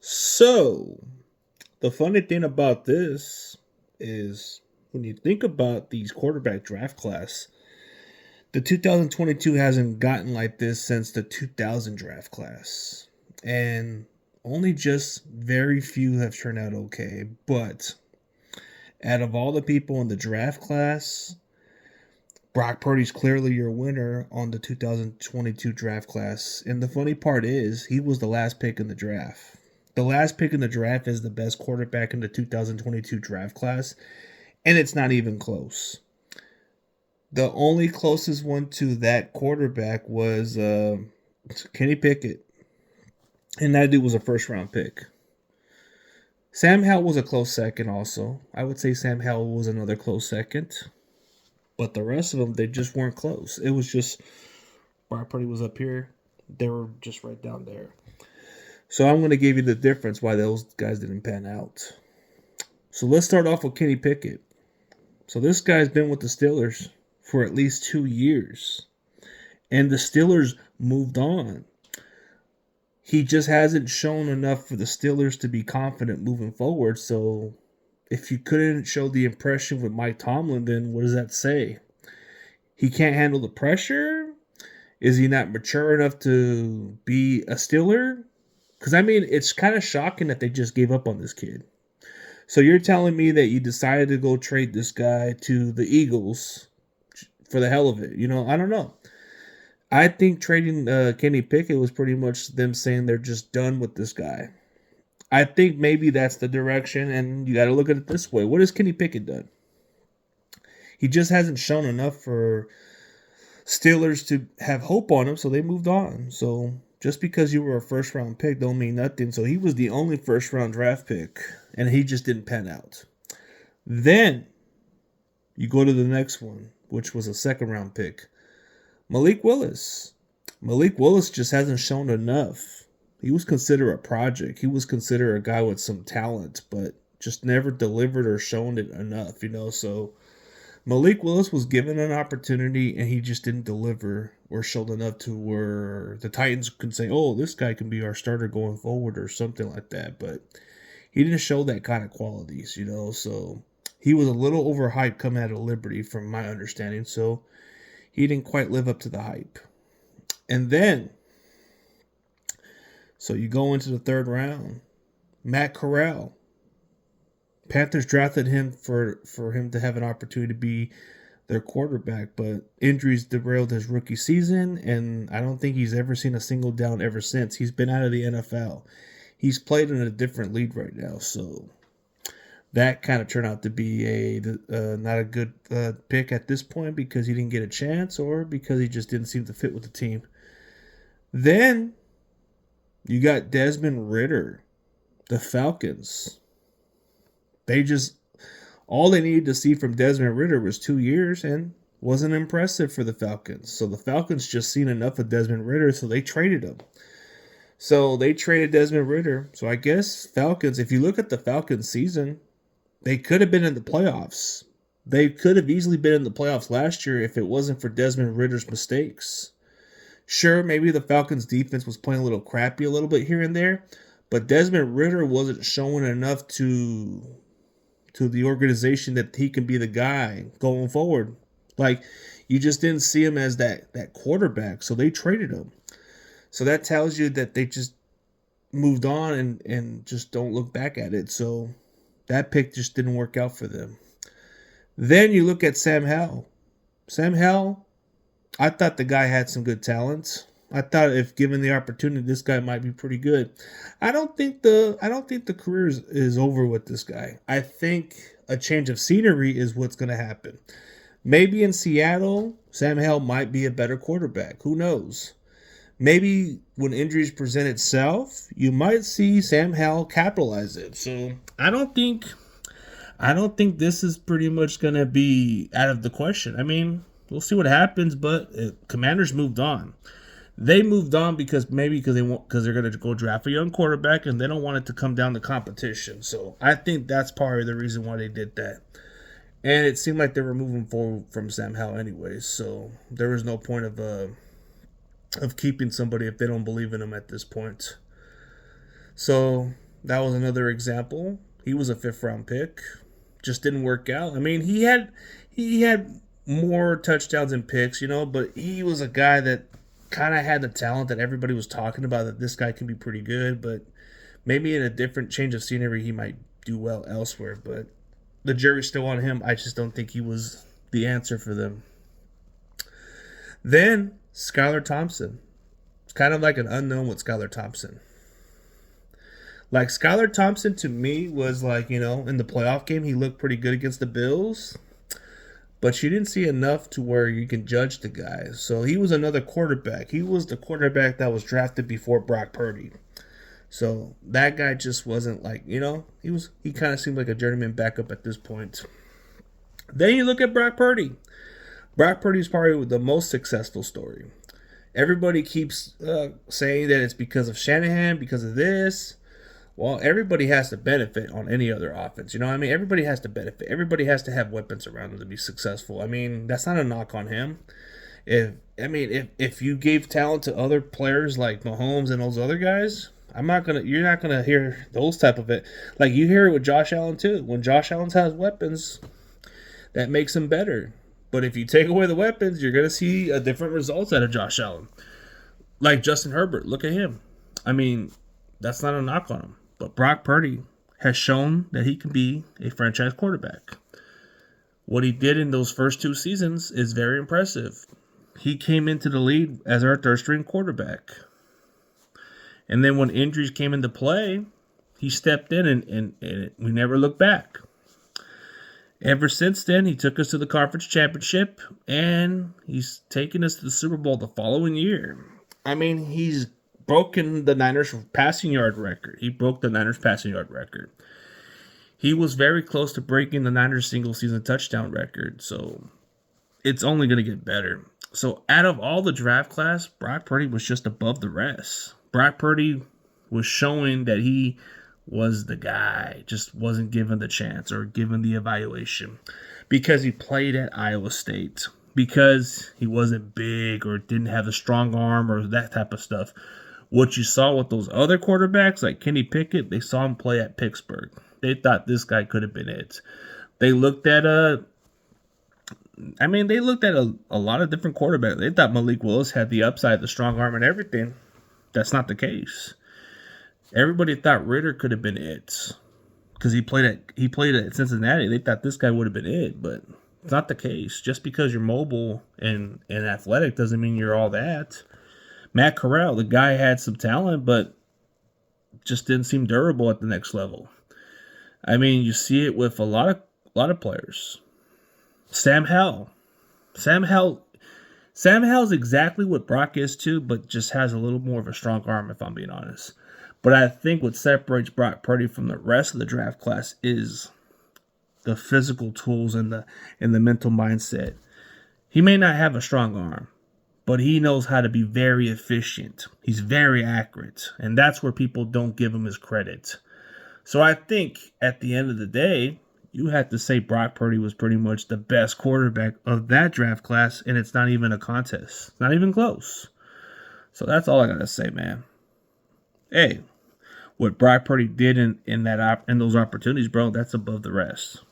So, the funny thing about this is when you think about these quarterback draft class, the 2022 hasn't gotten like this since the 2000 draft class. And only just very few have turned out okay. But out of all the people in the draft class, Brock Purdy's clearly your winner on the 2022 draft class. And the funny part is, he was the last pick in the draft. The last pick in the draft is the best quarterback in the 2022 draft class, and it's not even close. The only closest one to that quarterback was Kenny Pickett, and that dude was a first round pick. Sam Howell was a close second, also. I would say Sam Howell was another close second, but the rest of them, they just weren't close. It was just Brock Purdy was up here, they were just right down there. So I'm going to give you the difference why those guys didn't pan out. So let's start off with Kenny Pickett. So this guy's been with the Steelers for at least 2 years. And the Steelers moved on. He just hasn't shown enough for the Steelers to be confident moving forward. So if you couldn't show the impression with Mike Tomlin, then what does that say? He can't handle the pressure? Is he not mature enough to be a Steeler? Because, I mean, it's kind of shocking that they just gave up on this kid. So you're telling me that you decided to go trade this guy to the Eagles for the hell of it. I don't know. I think trading Kenny Pickett was pretty much them saying they're just done with this guy. I think maybe that's the direction, and you got to look at it this way. What has Kenny Pickett done? He just hasn't shown enough for Steelers to have hope on him, so they moved on. So just because you were a first round pick don't mean nothing. So he was the only first round draft pick, and he just didn't pan out. Then you go to the next one, which was a second round pick. Malik Willis. Malik Willis just hasn't shown enough. He was considered a project. He was considered a guy with some talent, but just never delivered or shown it enough, So Malik Willis was given an opportunity and he just didn't deliver or showed enough to where the Titans can say, oh, this guy can be our starter going forward or something like that. But he didn't show that kind of qualities, So he was a little overhyped coming out of Liberty from my understanding. So he didn't quite live up to the hype. And then, so you go into the third round. Matt Corral. Panthers drafted him for him to have an opportunity to be their quarterback, but injuries derailed his rookie season, and I don't think he's ever seen a single down ever since. He's been out of the NFL. He's played in a different league right now, so that kind of turned out to be not a good pick at this point because he didn't get a chance or because he just didn't seem to fit with the team. Then you got Desmond Ridder, the Falcons. All they needed to see from Desmond Ridder was 2 years and wasn't impressive for the Falcons. So the Falcons just seen enough of Desmond Ridder, so they traded him. So they traded Desmond Ridder. So I guess Falcons, if you look at the Falcons season, they could have been in the playoffs. They could have easily been in the playoffs last year if it wasn't for Desmond Ridder's mistakes. Sure, maybe the Falcons defense was playing a little crappy a little bit here and there, but Desmond Ridder wasn't showing enough to the organization that he can be the guy going forward. Like, you just didn't see him as that quarterback, so they traded him. So that tells you that they just moved on and just don't look back at it. So that pick just didn't work out for them. Then you look at Sam Howell. Sam Howell, I thought the guy had some good talents. I thought if given the opportunity, this guy might be pretty good. I don't think the career is over with this guy. I think a change of scenery is what's going to happen. Maybe in Seattle, Sam Howell might be a better quarterback. Who knows? Maybe when injuries present itself, you might see Sam Howell capitalize it. So I don't think this is pretty much going to be out of the question. I mean, we'll see what happens, but Commanders moved on. They moved on because they're going to go draft a young quarterback and they don't want it to come down to competition. So I think that's part of the reason why they did that. And it seemed like they were moving forward from Sam Howell anyways. So there was no point of keeping somebody if they don't believe in him at this point. So That was another example. He was a 5th round pick. Just didn't work out. I mean, he had more touchdowns and picks, but he was a guy that kind of had the talent that everybody was talking about, that this guy can be pretty good, but maybe in a different change of scenery he might do well elsewhere, but the jury's still on him. I just don't think he was the answer for them. Then Skylar Thompson. It's kind of like an unknown with Skylar Thompson. Like, Skylar Thompson to me was like, in the playoff game, he looked pretty good against the Bills, but you didn't see enough to where you can judge the guy. So he was another quarterback. He was the quarterback that was drafted before Brock Purdy. So that guy just wasn't like, he kind of seemed like a journeyman backup at this point. Then you look at Brock Purdy. Brock Purdy is probably the most successful story. Everybody keeps saying that it's because of Shanahan, because of this. Well, everybody has to benefit on any other offense. You know what I mean? Everybody has to benefit. Everybody has to have weapons around them to be successful. I mean, that's not a knock on him. If you gave talent to other players like Mahomes and those other guys, you're not gonna hear those type of it. Like, you hear it with Josh Allen too. When Josh Allen has weapons, that makes him better. But if you take away the weapons, you're gonna see a different results out of Josh Allen. Like Justin Herbert, look at him. I mean, that's not a knock on him. But Brock Purdy has shown that he can be a franchise quarterback. What he did in those first 2 seasons is very impressive. He came into the league as our 3rd-string quarterback. And then when injuries came into play, he stepped in and we never looked back. Ever since then, he took us to the conference championship, and he's taken us to the Super Bowl the following year. I mean, he's broken the Niners passing yard record. He broke the Niners passing yard record. He was very close to breaking the Niners single season touchdown record. So it's only going to get better. So out of all the draft class, Brock Purdy was just above the rest. Brock Purdy was showing that he was the guy, just wasn't given the chance or given the evaluation because he played at Iowa State, because he wasn't big or didn't have a strong arm or that type of stuff. What you saw with those other quarterbacks like Kenny Pickett, they saw him play at Pittsburgh. They thought this guy could have been it. They looked at a lot of different quarterbacks. They thought Malik Willis had the upside, the strong arm, and everything. That's not the case. Everybody thought Ritter could have been it because he played at Cincinnati. They thought this guy would have been it, but it's not the case. Just because you're mobile and athletic doesn't mean you're all that. Matt Corral, the guy had some talent, but just didn't seem durable at the next level. I mean, you see it with a lot of players. Sam Howell. Sam Howell's exactly what Brock is too, but just has a little more of a strong arm, if I'm being honest. But I think what separates Brock Purdy from the rest of the draft class is the physical tools and the mental mindset. He may not have a strong arm, but he knows how to be very efficient. He's very accurate, and that's where people don't give him his credit. So I think at the end of the day, you have to say Brock Purdy was pretty much the best quarterback of that draft class, and it's not even a contest. It's not even close. So that's all I got to say, man. Hey, what Brock Purdy did in those opportunities, bro, that's above the rest.